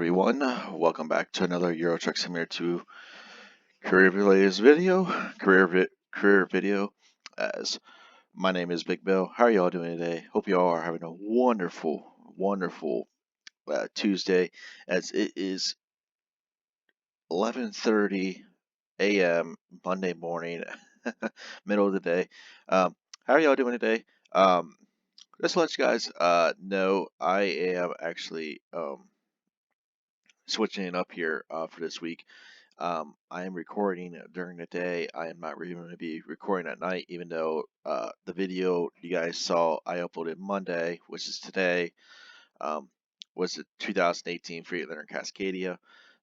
everyone, welcome back to another Euro Truck Simulator 2 career related video, career video. As my name is Big Bill. How are y'all doing today? Hope y'all are having a wonderful Tuesday, as it is 11:30 a.m. Monday morning, middle of the day. How are y'all doing today? Just to let you guys know, I am actually switching it up here for this week. I am recording during the day. I am not really going to be recording at night, even though the video you guys saw I uploaded Monday, which is today, was the 2018 Freightliner Cascadia.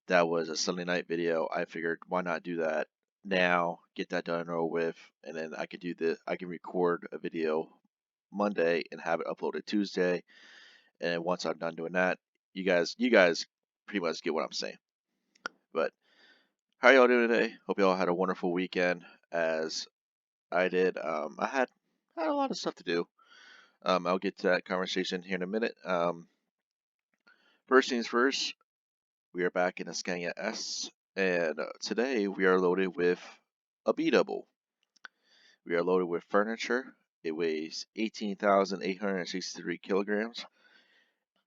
That was a Sunday night video. I figured why not do that now, get that done and over with, and then I can record a video Monday and have it uploaded Tuesday. And once I'm done doing that, you guys pretty much get what I'm saying. But how y'all doing today? Hope y'all had a wonderful weekend, as I did. I had a lot of stuff to do. I'll get to that conversation here in a minute. First things first, we are back in a Scania S, and today we are loaded with a B-double. We are loaded with furniture. It weighs 18,863 kilograms.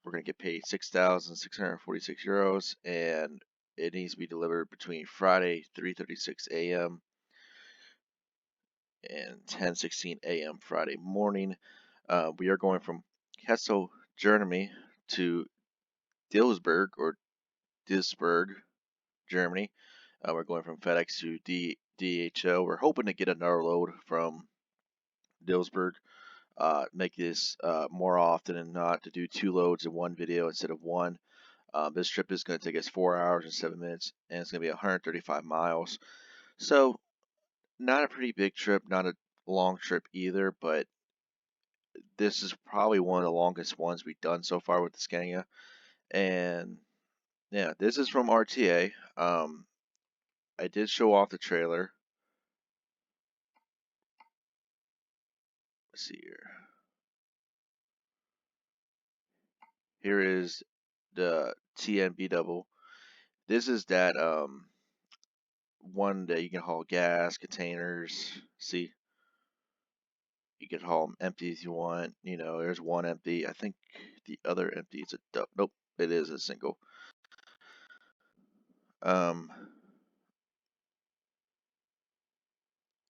We're going to get paid 6,646 euros, and it needs to be delivered between Friday 3:36 a.m. and 10:16 a.m. Friday morning. We are going from Kassel, Germany to Dilsberg, Germany. We're going from FedEx to DHL. We're hoping to get another load from Dilsberg. Make this more often than not, to do 2 loads in one video instead of one. This trip is going to take us 4 hours and 7 minutes, and it's going to be 135 miles. So, not a pretty big trip, not a long trip either, but this is probably one of the longest ones we've done so far with the Scania. And yeah, this is from RTA. I did show off the trailer. Let's see here. Here is the TNB double. This is that one that you can haul gas, containers. See, you can haul them empty if you want. You know, there's one empty. I think the other empty is a double. Nope, it is a single.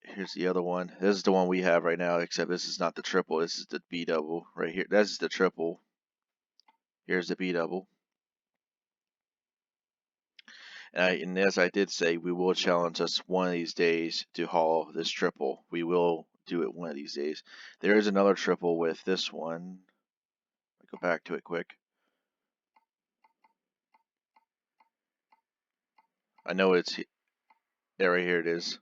Here's the other one. This is the one we have right now, except this is not the triple. This is the B double right here. This is the triple. Here's the B double. And as I did say, we will challenge us one of these days to haul this triple. We will do it one of these days. There is another triple with this one. I'll go back to it quick. I know it's, yeah, right here it is.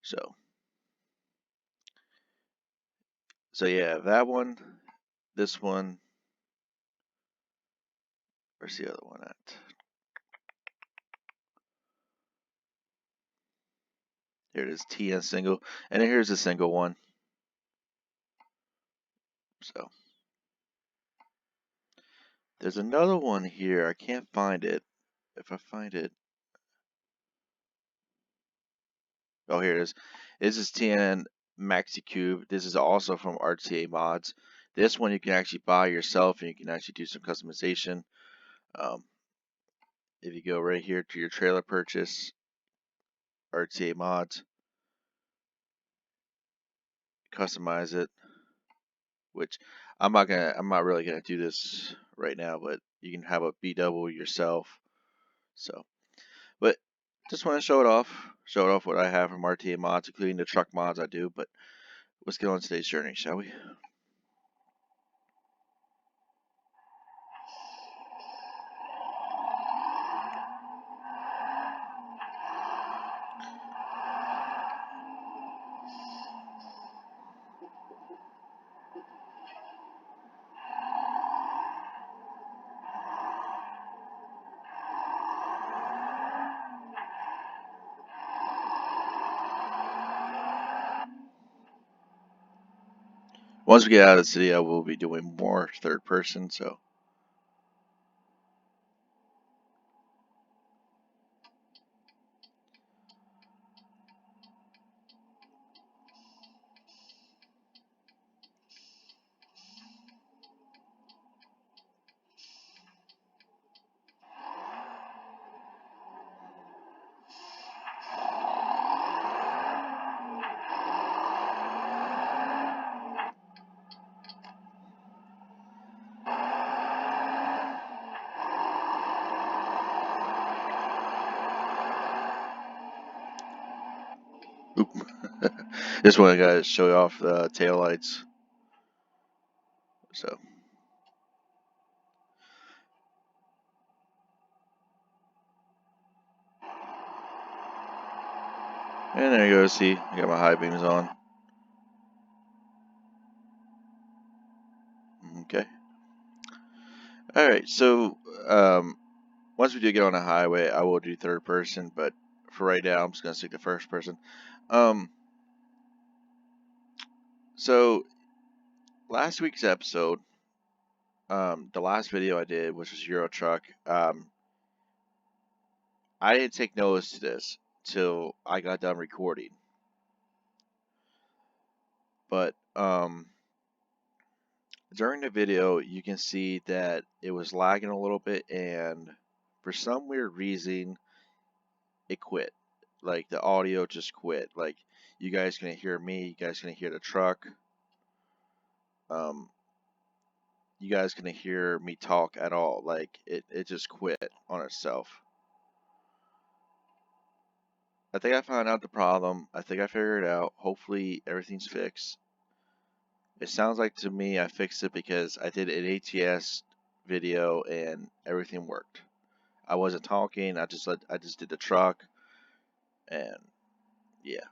So yeah, that one, this one. Where's the other one at? Here it is, TN single, and here's the single one. So there's another one here. I can't find it. If I find it, oh, here it is. This is TN Maxi Cube. This is also from RTA Mods. This one you can actually buy yourself, and you can actually do some customization. If you go right here to your trailer purchase, RTA Mods, customize it. Which I'm not really gonna do this right now, but you can have a B double yourself. So, but just want to show it off what I have from RTA Mods, including the truck mods I do. But let's get on today's journey, shall we? Once we get out of the city, I will be doing more third person. So, Oop. This one I gotta show off the tail lights. So. And there you go, see, I got my high beams on. Okay. Alright, so once we do get on the highway, I will do third person, but for right now, I'm just going to stick to first person. So last week's episode, the last video I did, which was Euro Truck, I didn't take notice to this till I got done recording. But during the video, you can see that it was lagging a little bit, and for some weird reason, it quit. Like the audio just quit. Like you guys gonna hear me, you guys gonna hear the truck. You guys gonna hear me talk at all. Like it just quit on itself. I think I found out the problem. I think I figured it out. Hopefully everything's fixed. It sounds like to me I fixed it because I did an ATS video and everything worked. I wasn't talking. I just did the truck, and yeah.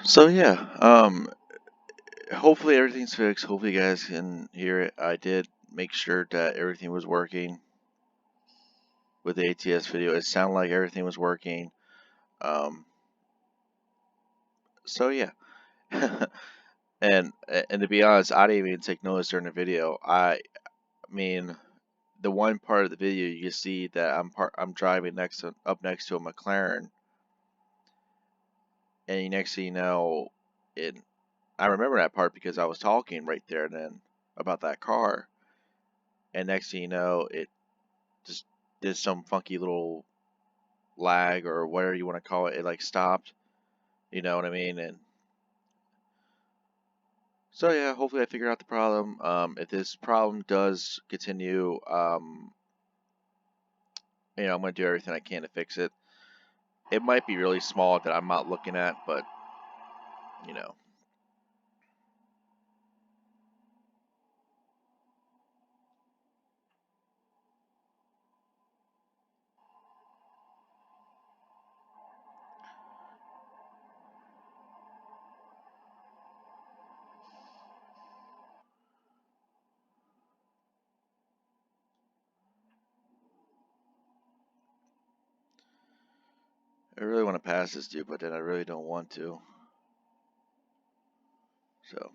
So yeah, hopefully everything's fixed. Hopefully you guys can hear it. I did make sure that everything was working with the ATS video. It sounded like everything was working. Um, so yeah, and to be honest, I didn't even take notice during the video. I mean, the one part of the video you can see that I'm driving up next to a McLaren, and next thing you know, it I remember that part because I was talking right there and then about that car, and next thing you know, it just did some funky little lag or whatever you want to call it. It like stopped, you know what I mean? And so yeah, hopefully I figured out the problem. If this problem does continue, I'm gonna do everything I can to fix it. It might be really small that I'm not looking at, but you know. I really want to pass this dude, but then I really don't want to. So.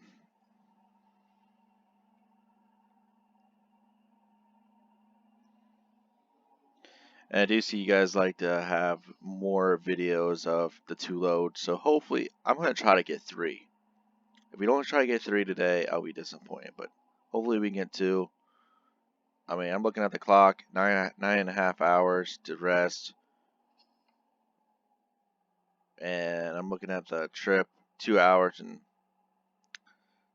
And I do see you guys like to have more videos of the two loads, so hopefully I'm going to try to get 3. If we don't try to get 3 today, I'll be disappointed, but hopefully we can get 2. I mean, I'm looking at the clock, 9.5 hours to rest, and I'm looking at the trip, 2 hours and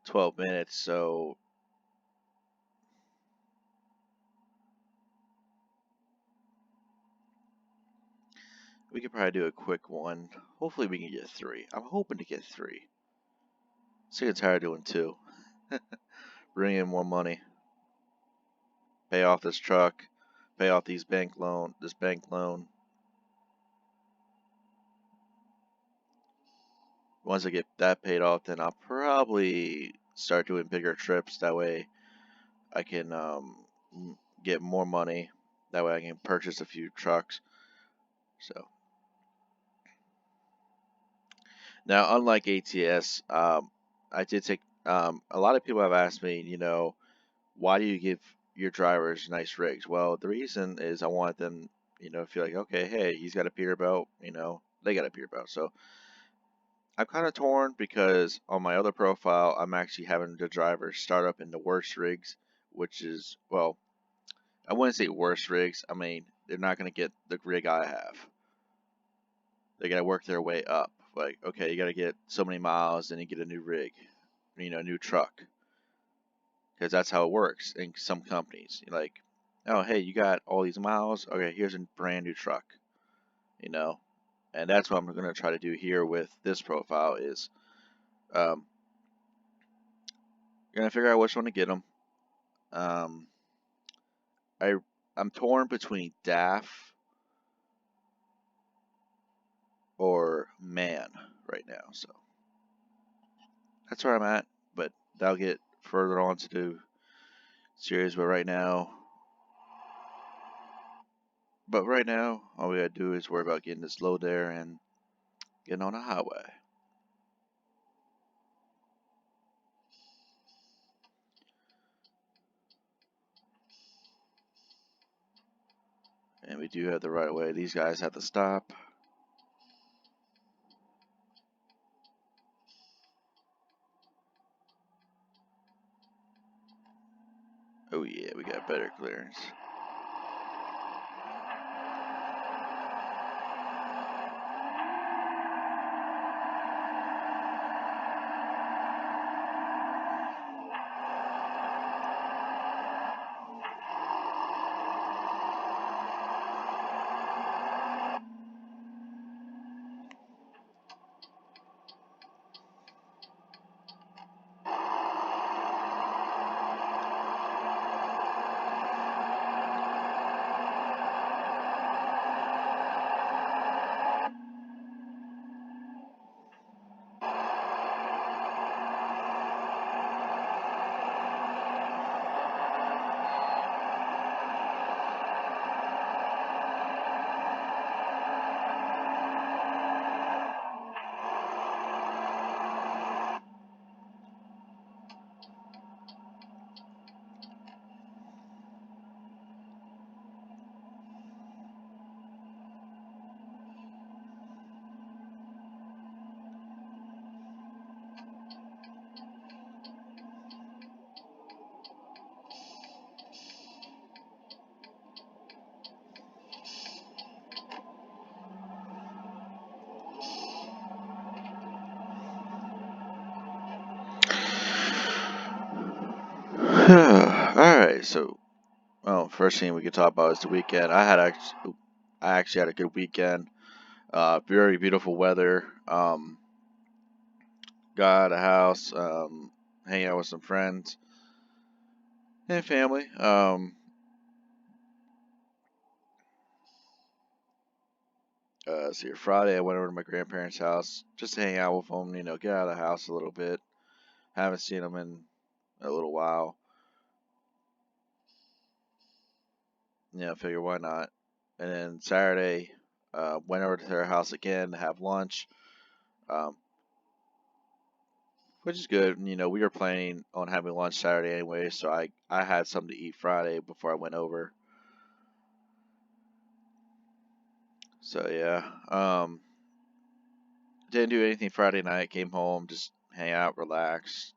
12 minutes, so we could probably do a quick one. Hopefully we can get 3. I'm hoping to get 3. Sick and tired of doing 2. Bring in more money. Pay off this truck. Pay off this bank loan. Once I get that paid off, then I'll probably start doing bigger trips. That way I can get more money. That way I can purchase a few trucks. So Now, unlike ATS, I did take. A lot of people have asked me, why do you give your drivers nice rigs? Well, the reason is I want them, feel like, okay, hey, he's got a Peterbilt, they got a Peterbilt. So I'm kind of torn because on my other profile, I'm actually having the drivers start up in the worst rigs, which is, well, I wouldn't say worst rigs. I mean, they're not going to get the rig I have. They got to work their way up. Like, okay, you got to get so many miles, then you get a new rig, a new truck. Because that's how it works in some companies. You're like, oh, hey, you got all these miles. Okay, here's a brand new truck. You know, and that's what I'm going to try to do here with this profile is, um, you're going to figure out which one to get them. Um, I I'm torn between DAF or MAN right now, so that's where I'm at. But that'll get further on to do series. But right now, all we gotta do is worry about getting this load there and getting on the highway. And we do have the right of way. These guys have to stop. Oh yeah, we got better clearance. Alright, so first thing we could talk about is the weekend. I actually had a good weekend. Very beautiful weather. Got out of the house, hanging out with some friends and family. See, Friday I went over to my grandparents' house just to hang out with them. Get out of the house a little bit. Haven't seen them in a little while. Figure why not. And then Saturday, went over to their house again to have lunch, um, which is good. We were planning on having lunch Saturday anyway, so I had something to eat Friday before I went over. So yeah, didn't do anything Friday night. Came home, just hang out, relax,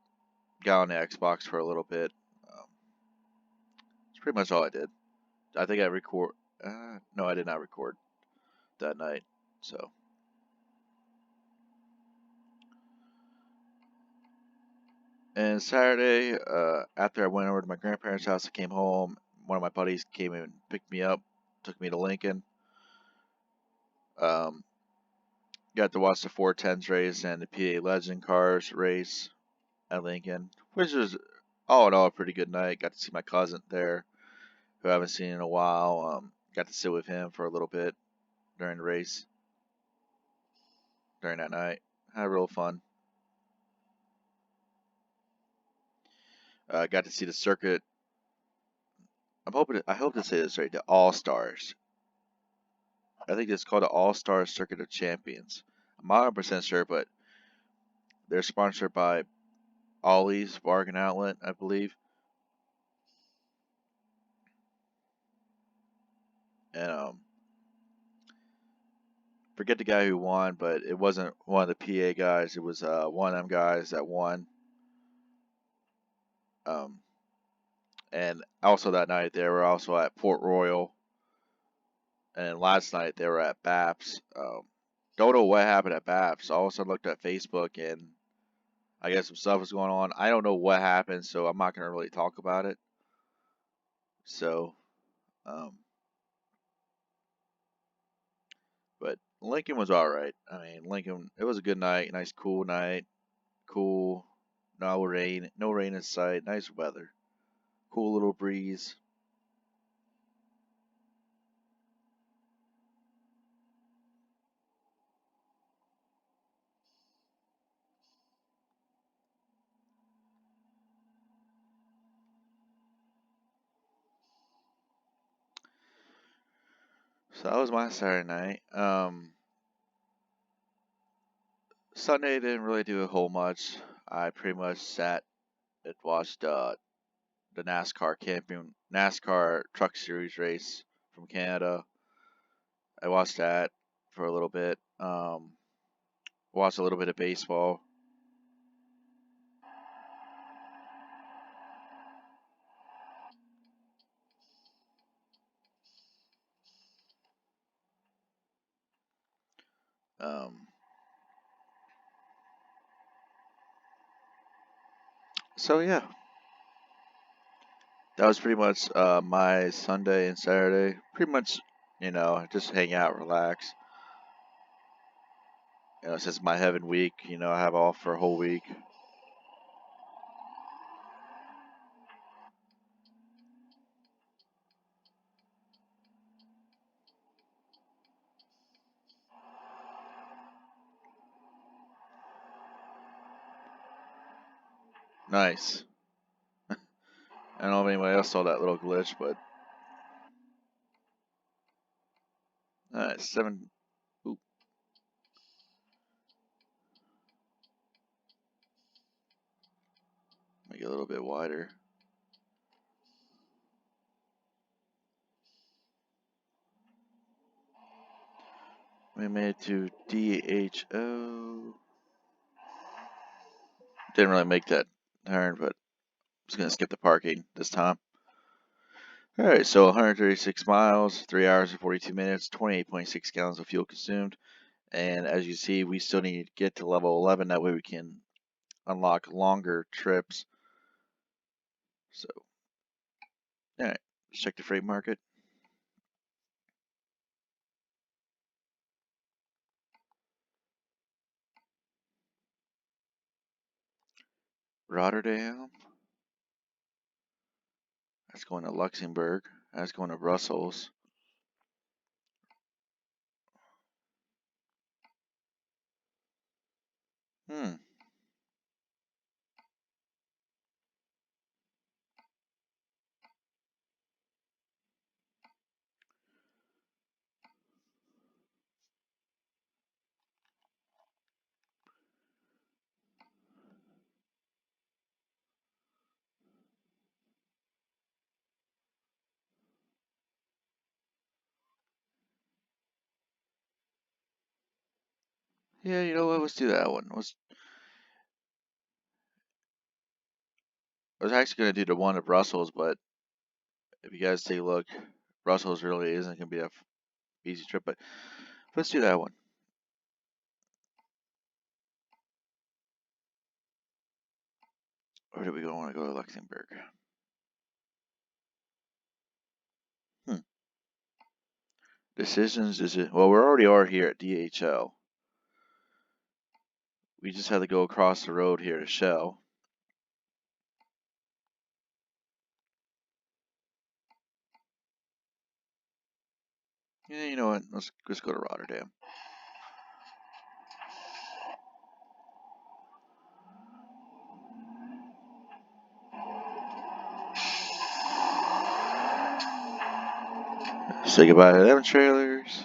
got on the Xbox for a little bit. Um, that's pretty much all I did. I think I record. No, I did not record that night. So, and Saturday, after I went over to my grandparents' house, I came home. One of my buddies came and picked me up, took me to Lincoln. Um, got to watch the 410s race and the PA Legend Cars race at Lincoln, which was all in all a pretty good night. Got to see my cousin there, who I haven't seen in a while. Got to sit with him for a little bit during the race, during that night. Had real fun. Got to see the circuit. I hope to say this right. The All Stars. I think it's called the All Stars Circuit of Champions. I'm not 100% sure, but they're sponsored by Ollie's Bargain Outlet, I believe. And forget the guy who won, but it wasn't one of the PA guys. It was one of them guys that won. Um, and also that night they were also at Port Royal, and last night they were at BAPS. Don't know what happened at BAPS. I also looked at Facebook, and I guess some stuff was going on. I don't know what happened, so I'm not gonna really talk about it. So, um, but Lincoln was all right. I mean, Lincoln. It was a good night, nice cool night, cool, no rain in sight, nice weather, cool little breeze. So that was my Saturday night. Sunday didn't really do a whole much. I pretty much sat and watched the NASCAR Truck Series race from Canada. I watched that for a little bit. Watched a little bit of baseball. Um, so yeah, that was pretty much my Sunday and Saturday. Pretty much, just hang out, relax. Since my heaven week, I have off for a whole week. Nice. I don't know if anybody else saw that little glitch, but seven. Oop, make it a little bit wider. We made it to DHO. Didn't really make that turn, but I'm just gonna skip the parking this time. All right, so 136 miles, 3 hours and 42 minutes, 28.6 gallons of fuel consumed. And as you see, we still need to get to level 11. That way we can unlock longer trips. So, all right, let's check the freight market. Rotterdam. That's going to Luxembourg. That's going to Brussels. Hmm. Yeah, you know what? Let's do that one. I was actually going to do the one to Brussels, but if you guys take a look, Brussels really isn't going to be a easy trip. But let's do that one. Or do we want to go to Luxembourg? Hmm. Decisions is it? Well, we already are here at DHL. We just had to go across the road here to Shell. Yeah, you know what? Let's go to Rotterdam. Say goodbye to them trailers.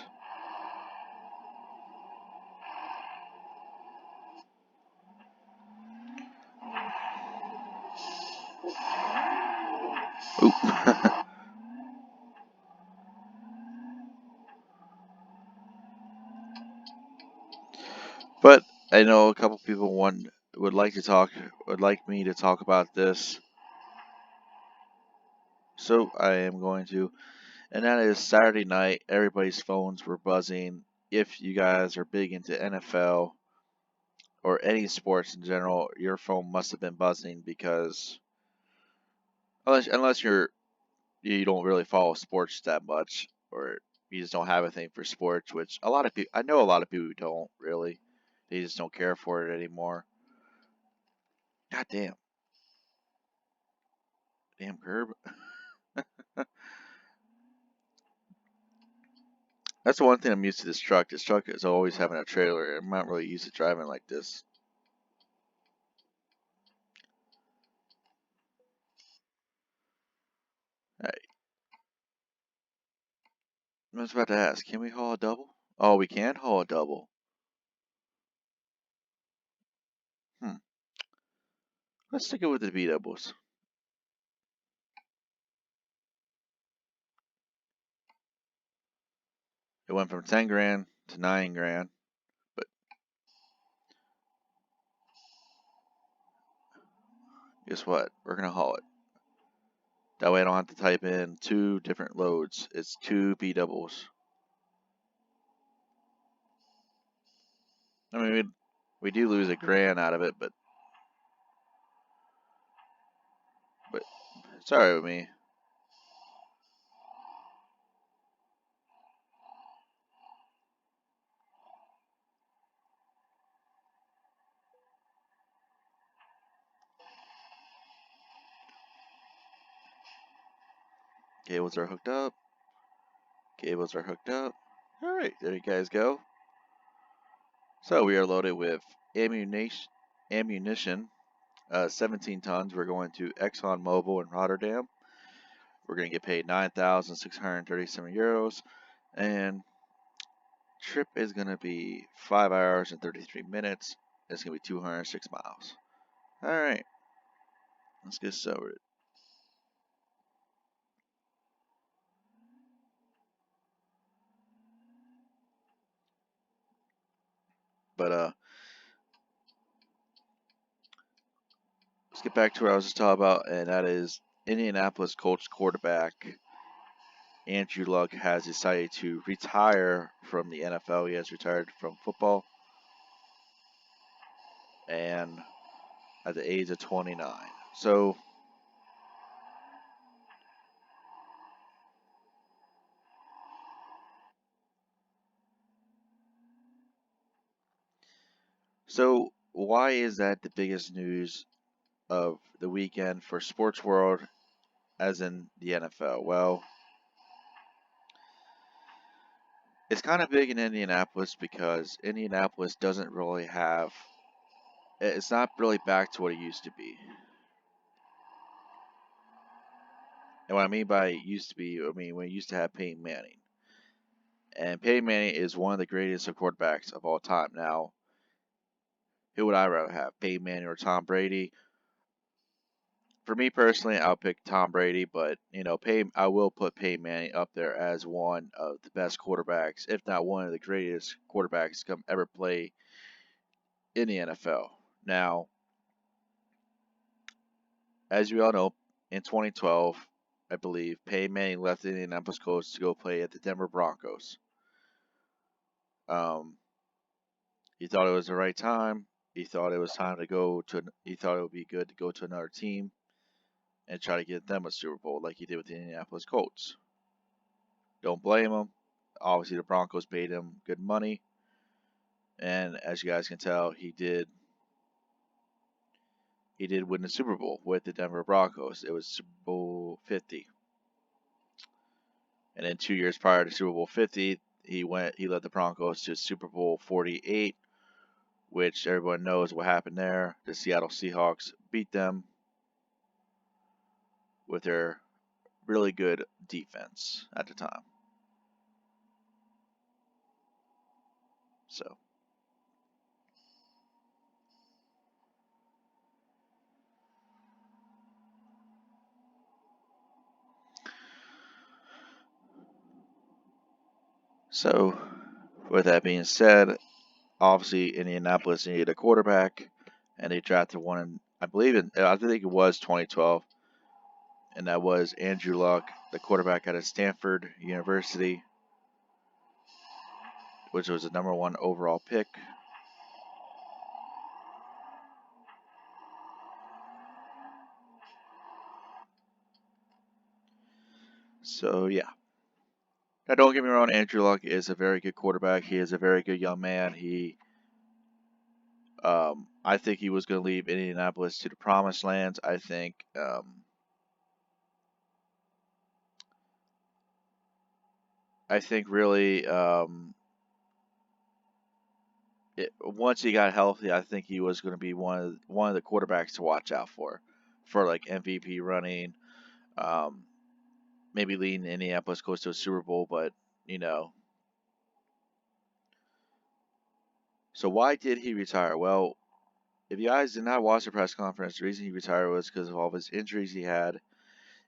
Oop. But I know a couple people would like me to talk about this. So I am going to, and that is Saturday night. Everybody's phones were buzzing. If you guys are big into NFL or any sports in general, your phone must have been buzzing because unless you don't really follow sports that much, or you just don't have a thing for sports, which a lot of people, I know a lot of people who don't really, they just don't care for it anymore. God damn curb. That's the one thing I'm used to this truck. This truck is always having a trailer. I'm not really used to driving like this. Hey, I was about to ask, can we haul a double? Oh, we can haul a double. Hmm. Let's stick it with the B doubles. It went from 10 grand to 9 grand, but guess what? We're gonna haul it. That way I don't have to type in 2 different loads. It's 2 B doubles. I mean, we do lose a grand out of it, but it's alright with me. Cables are hooked up. Cables are hooked up. Alright, there you guys go. So we are loaded with ammunition. 17 tons. We're going to Exxon Mobil in Rotterdam. We're going to get paid 9,637 euros. And trip is going to be 5 hours and 33 minutes. It's going to be 206 miles. Alright, let's get started. But let's get back to what I was just talking about, and that is Indianapolis Colts quarterback Andrew Luck has decided to retire from the NFL. He has retired from football, and at the age of 29. So why is that the biggest news of the weekend for sports world, as in the NFL? Well, it's kind of big in Indianapolis because Indianapolis doesn't really have. It's not really back to what it used to be. And what I mean by used to be, I mean when it used to have Peyton Manning. And Peyton Manning is one of the greatest quarterbacks of all time. Now, who would I rather have, Peyton Manning or Tom Brady? For me personally, I'll pick Tom Brady, but I will put Peyton Manning up there as one of the best quarterbacks, if not one of the greatest quarterbacks to come ever play in the NFL. Now, as you all know, in 2012, I believe Peyton Manning left the Indianapolis Colts to go play at the Denver Broncos. Um, he thought it was the right time. He thought it was time to go to. He thought it would be good to go to another team and try to get them a Super Bowl like he did with the Indianapolis Colts. Don't blame him. Obviously, the Broncos paid him good money, and as you guys can tell, he did. He did win the Super Bowl with the Denver Broncos. It was Super Bowl 50, and then 2 years prior to Super Bowl 50, he led the Broncos to Super Bowl 48, which everyone knows what happened there. The Seattle Seahawks beat them with their really good defense at the time. So, So, with that being said, obviously Indianapolis needed a quarterback, and they drafted one. I think it was 2012, and that was Andrew Luck, the quarterback out of Stanford University, which was the number one overall pick. So yeah. Now don't get me wrong, Andrew Luck is a very good quarterback. He is a very good young man. I think he was going to leave Indianapolis to the promised lands. I think really, once he got healthy, I think he was going to be one of the quarterbacks to watch out for like MVP running. Um, Maybe leading Indianapolis close to a Super Bowl, but you know. So why did he retire? Well, if you guys did not watch the press conference, the reason he retired was because of all of his injuries he had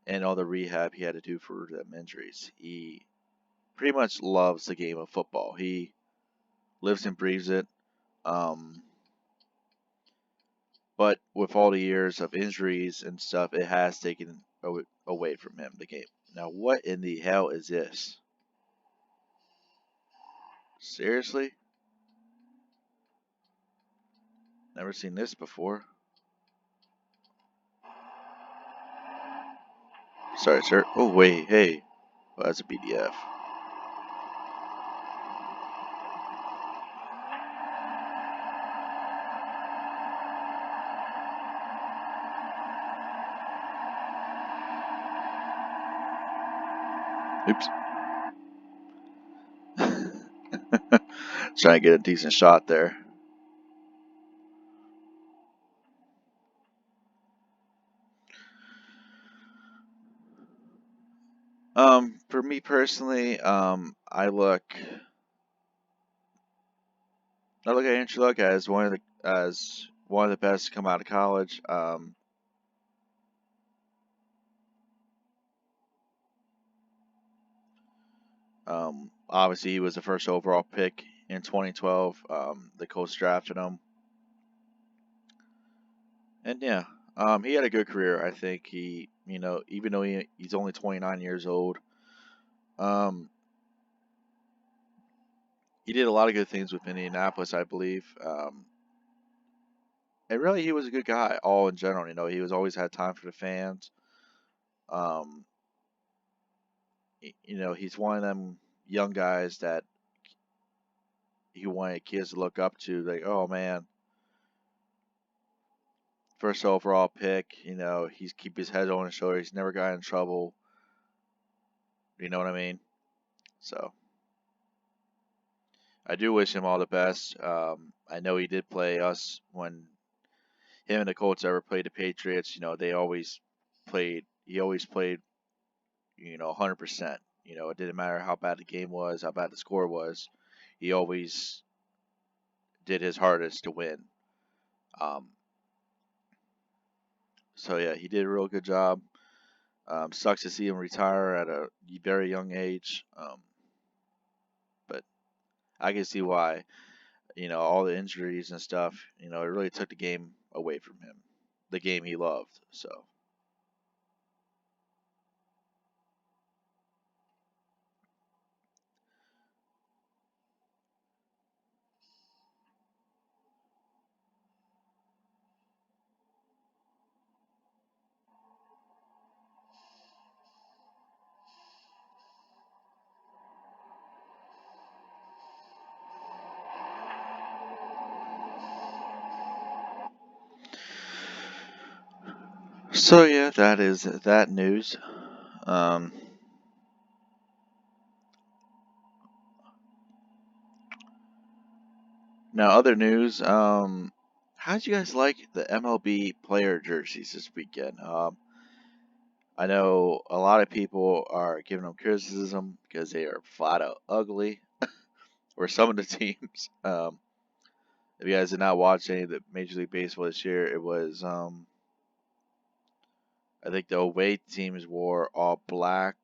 and all the rehab he had to do for them injuries. He pretty much loves the game of football. He lives and breathes it. Um, but with all the years of injuries and stuff, it has taken away from him the game. Now, what in the hell is this? Seriously? Never seen this before. Sorry, sir. Oh, wait, hey. Well, that's a PDF. Oops. Trying to get a decent shot there. For me personally, I look at Andrew Luck as one of the best to come out of college. Obviously, he was the first overall pick in 2012. The Colts drafted him, and yeah, he had a good career. I think even though he's only 29 years old, um, he did a lot of good things with Indianapolis, I believe. And really, he was a good guy, all in general. He was always had time for the fans. Um, he's one of them young guys that he wanted kids to look up to. Like, oh man, first overall pick. He's keep his head on his shoulder. He's never got in trouble. You know what I mean? So I do wish him all the best. I know he did play us when him and the Colts ever played the Patriots. They always played. He always played. 100%. It didn't matter how bad the game was, how bad the score was. He always did his hardest to win. Um, so yeah, he did a real good job. Sucks to see him retire at a very young age. But I can see why. All the injuries and stuff. It really took the game away from him, the game he loved. So yeah, that is that news. Um, Now, other news. How did you guys like the MLB player jerseys this weekend? I know a lot of people are giving them criticism because they are flat out ugly, or some of the teams. If you guys did not watch any of the Major League Baseball this year, it was I think the away teams wore all black,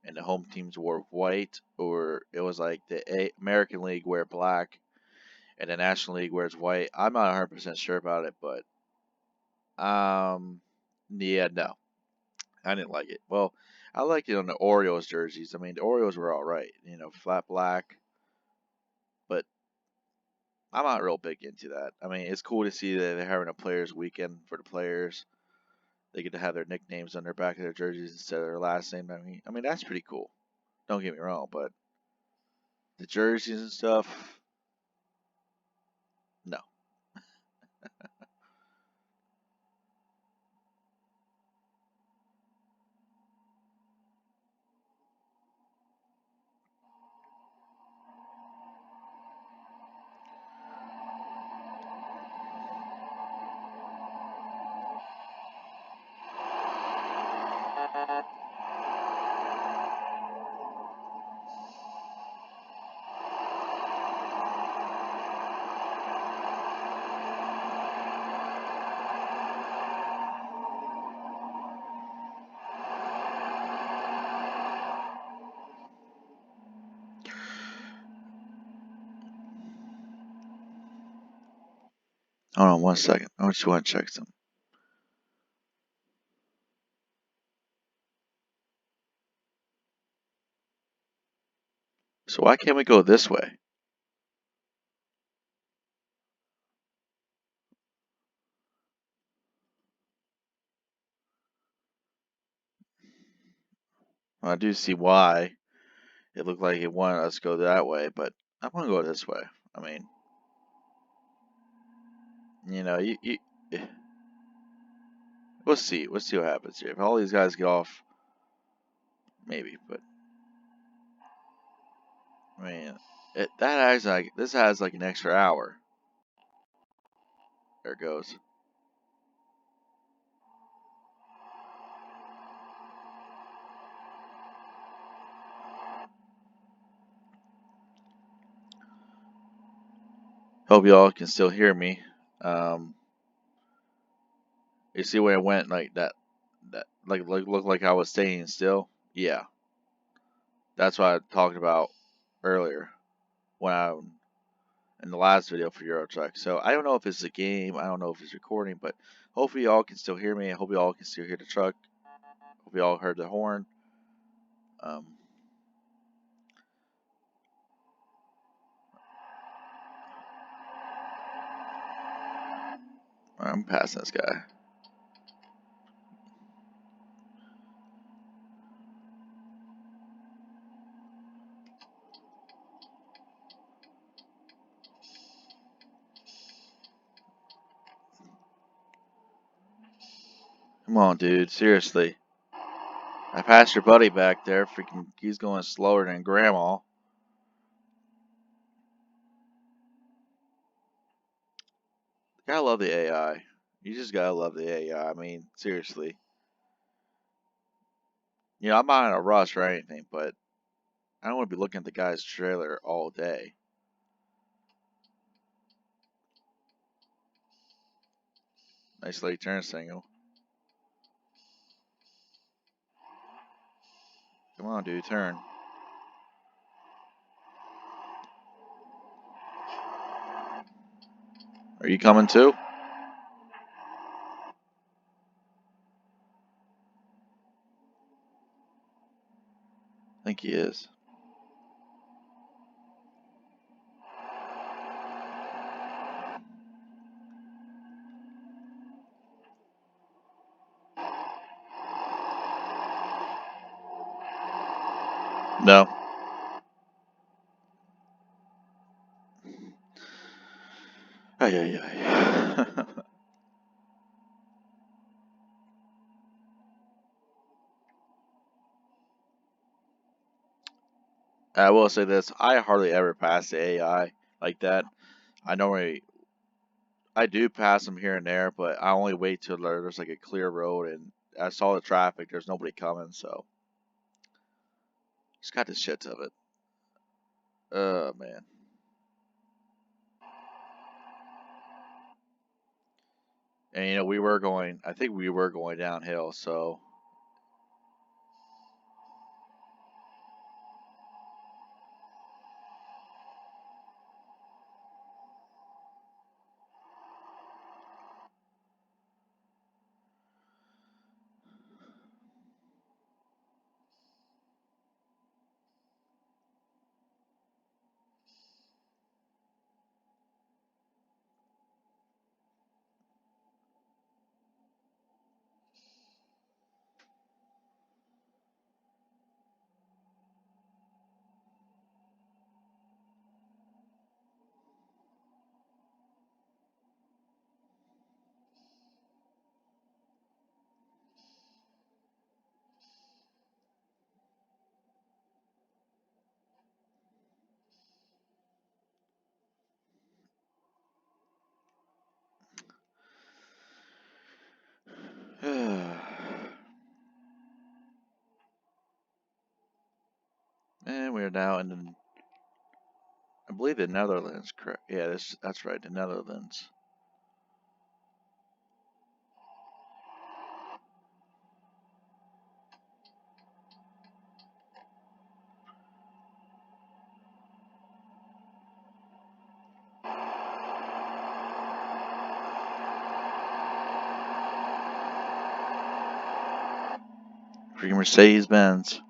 and the home teams wore white, or it was like the American League wear black and the National League wears white. I'm not 100% sure about it, but yeah, no, I didn't like it. Well, I liked it on the Orioles jerseys. I mean, the Orioles were all right, flat black, but I'm not real big into that. I mean, it's cool to see that they're having a players' weekend for the players. They get to have their nicknames on their back of their jerseys instead of their last name. I mean that's pretty cool. Don't get me wrong, but the jerseys and stuff, no. Hold on 1 second. I just want to check something. So why can't we go this way? Well, I do see why. It looked like it wanted us to go that way, but I want to go this way. I mean, you we'll see. We'll see what happens here. If all these guys get off, maybe. But I mean, this has like an extra hour. There it goes. Hope y'all can still hear me. Um, you see where I went like that? That looked like I was staying still. Yeah, that's what I talked about earlier when I in the last video for Euro Truck. So I don't know if it's a game. I don't know if it's recording, but hopefully y'all can still hear me. I hope y'all can still hear the truck. Hope y'all heard the horn. Um, I'm passing this guy. Come on, dude. Seriously. I passed your buddy back there. Freaking, he's going slower than Grandma. Gotta love the AI. You just gotta love the AI. I mean, seriously. I'm not in a rush or anything, but I don't want to be looking at the guy's trailer all day. Nice late turn signal. Come on, dude, turn. Are you coming too? I think he is. No. Ay, ay, ay. I will say this: I hardly ever pass the AI like that. I normally I do pass them here and there, but I only wait till there's like a clear road and I saw the traffic. There's nobody coming, so just got the shit of it. Oh man. And we were going. I think we were going downhill. So now, and then I believe the Netherlands. Correct? Yeah, that's right, the Netherlands. Freaking Mercedes Benz.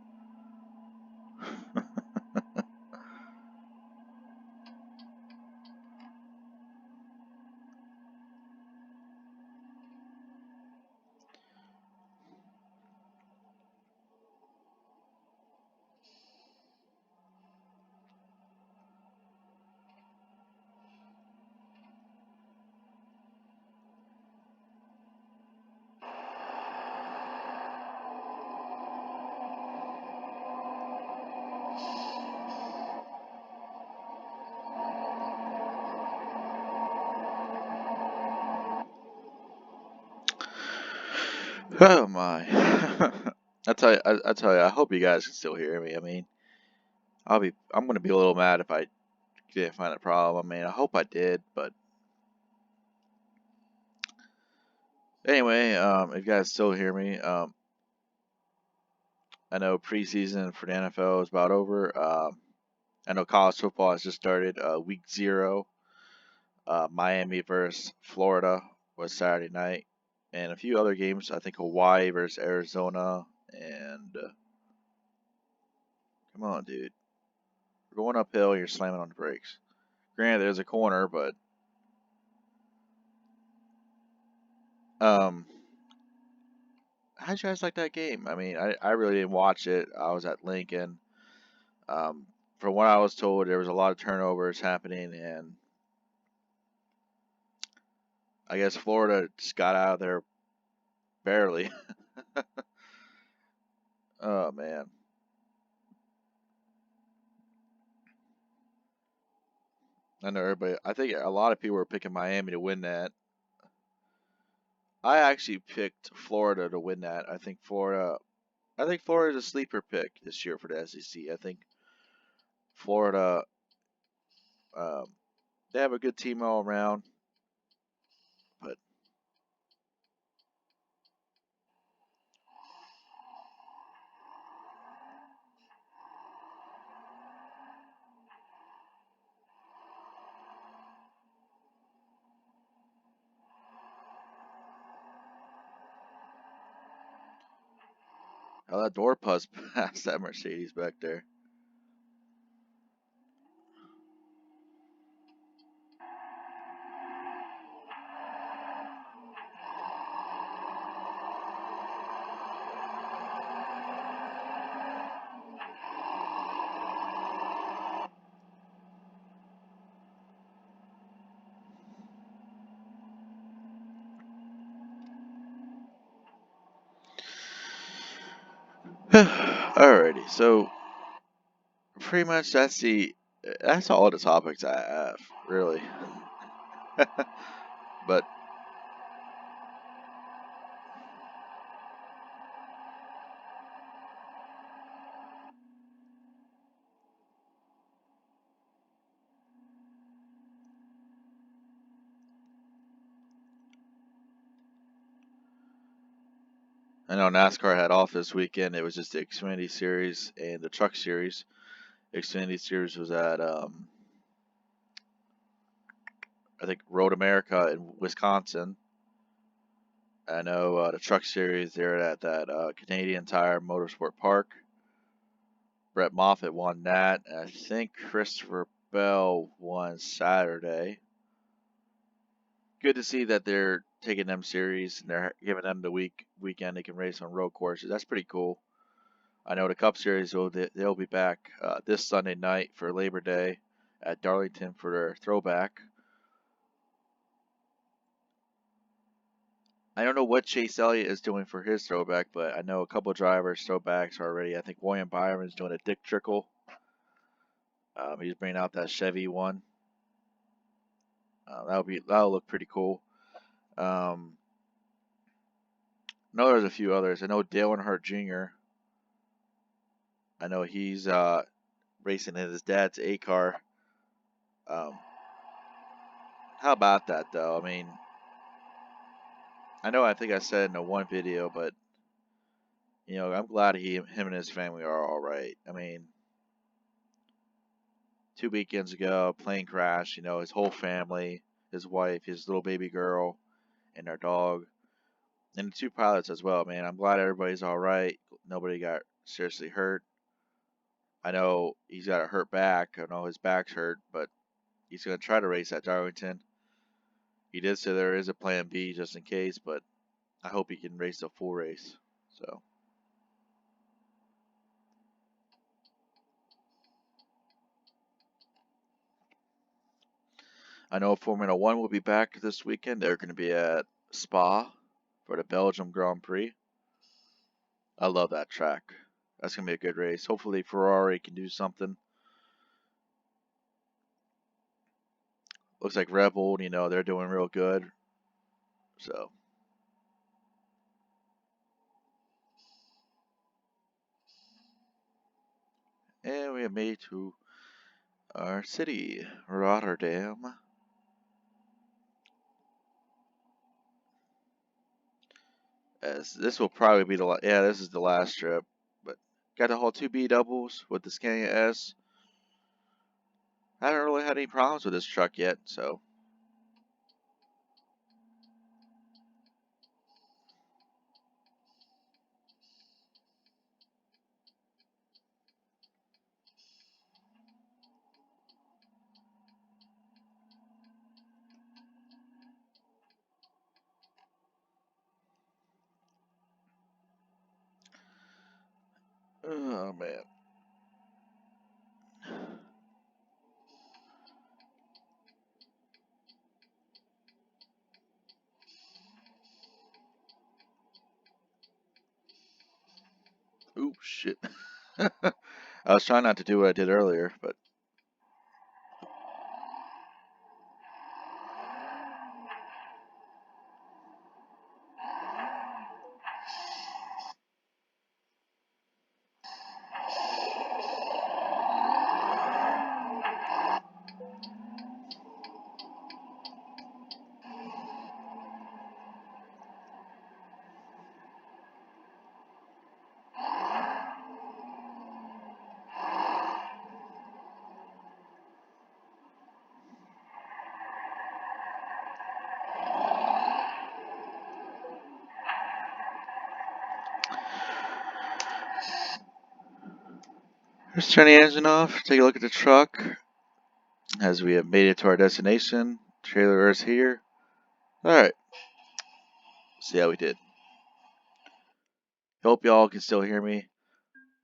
Oh my! I tell you, I hope you guys can still hear me. I mean, I'm gonna be a little mad if I didn't find a problem. I mean, I hope I did, but anyway, if you guys still hear me, I know preseason for the NFL is about over. I know college football has just started. Week 0, Miami versus Florida was Saturday night, and a few other games. I think Hawaii versus Arizona, and come on, dude, we're going uphill. You're slamming on the brakes. Granted, there's a corner, but um, how'd you guys like that game? I mean, I really didn't watch it. I was at Lincoln. Um, from what I was told, there was a lot of turnovers happening, and I guess Florida just got out of there barely. Oh man, I know everybody. I think a lot of people were picking Miami to win that. I actually picked Florida to win that. I think Florida. I think Florida's a sleeper pick this year for the SEC. I think Florida. Um, they have a good team all around, but how that door puzz past that Mercedes back there. Alrighty, so pretty much that's all the topics I have, really. But I know NASCAR had off this weekend. It was just the Xfinity Series and the Truck Series. Xfinity Series was at I think Road America in Wisconsin. I know the Truck Series they're at that Canadian Tire Motorsport Park. Brett Moffitt won that. And I think Christopher Bell won Saturday. Good to see that they're taking them series and they're giving them the weekend they can race on road courses. That's pretty cool. I know the Cup Series they'll be back this Sunday night for Labor Day at Darlington for their throwback. I don't know what Chase Elliott is doing for his throwback, but I know a couple drivers throwbacks already. I think William Byron's doing a Dick Trickle. He's bringing out that Chevy one. That'll look pretty cool. Um, I know there's a few others. I know Dale Earnhardt Jr. I know he's racing in his dad's A car. Um, how about that, though? I mean, I know I think I said in the one video, but I'm glad him and his family are all right. I mean, 2 weekends ago, plane crash. His whole family, his wife, his little baby girl, and their dog, and the two pilots as well. Man, I'm glad everybody's all right. Nobody got seriously hurt. I know he's got a hurt back. I know his back's hurt, but he's gonna try to race at Darlington. He did say there is a plan B just in case, but I hope he can race the full race. So I know Formula One will be back this weekend. They're going to be at Spa for the Belgium Grand Prix. I love that track. That's going to be a good race. Hopefully Ferrari can do something. Looks like Red Bull, they're doing real good. So. And we have made to our city, Rotterdam. As this will probably be this is the last trip. But got the whole 2B doubles with the Scania S. I haven't really had any problems with this truck yet, so. Oh man. Ooh, shit. I was trying not to do what I did earlier, but. Let's turn the engine off, take a look at the truck as we have made it to our destination. Trailer is here. Alright, see how we did. Hope y'all can still hear me.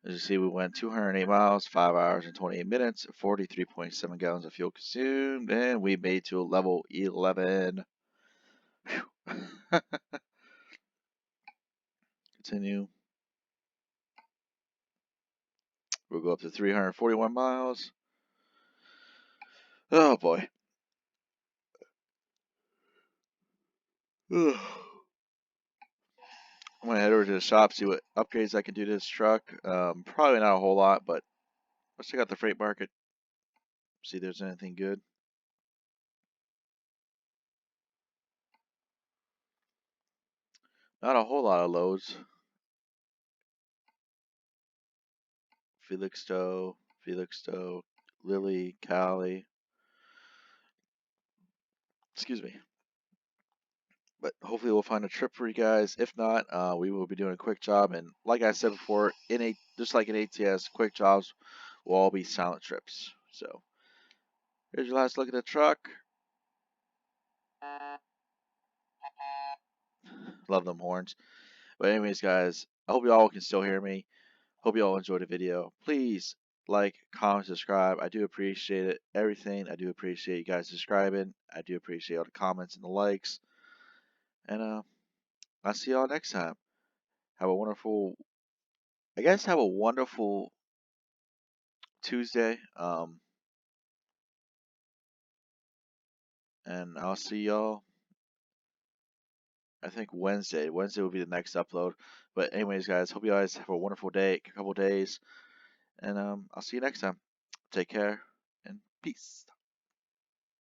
As you see, we went 208 miles, 5 hours and 28 minutes, 43.7 gallons of fuel consumed, and we made to level 11. Continue. We'll go up to 341 miles. Oh boy. I'm gonna head over to the shop, see what upgrades I can do to this truck. Probably not a whole lot, but let's check out the freight market. See if there's anything good. Not a whole lot of loads. Felixstowe, Lily, Cali. Excuse me. But hopefully we'll find a trip for you guys. If not, we will be doing a quick job. And like I said before, just like in ATS, quick jobs will all be silent trips. So here's your last look at the truck. Love them horns. But anyways, guys, I hope you all can still hear me. Hope you all enjoyed the video. Please like, comment, subscribe. I do appreciate it. Everything. I do appreciate you guys subscribing. I do appreciate all the comments and the likes. And I'll see y'all next time. Have a wonderful Tuesday. And I'll see y'all. I think Wednesday. Wednesday will be the next upload. But anyways, guys, hope you guys have a wonderful day, a couple days, and I'll see you next time. Take care and peace.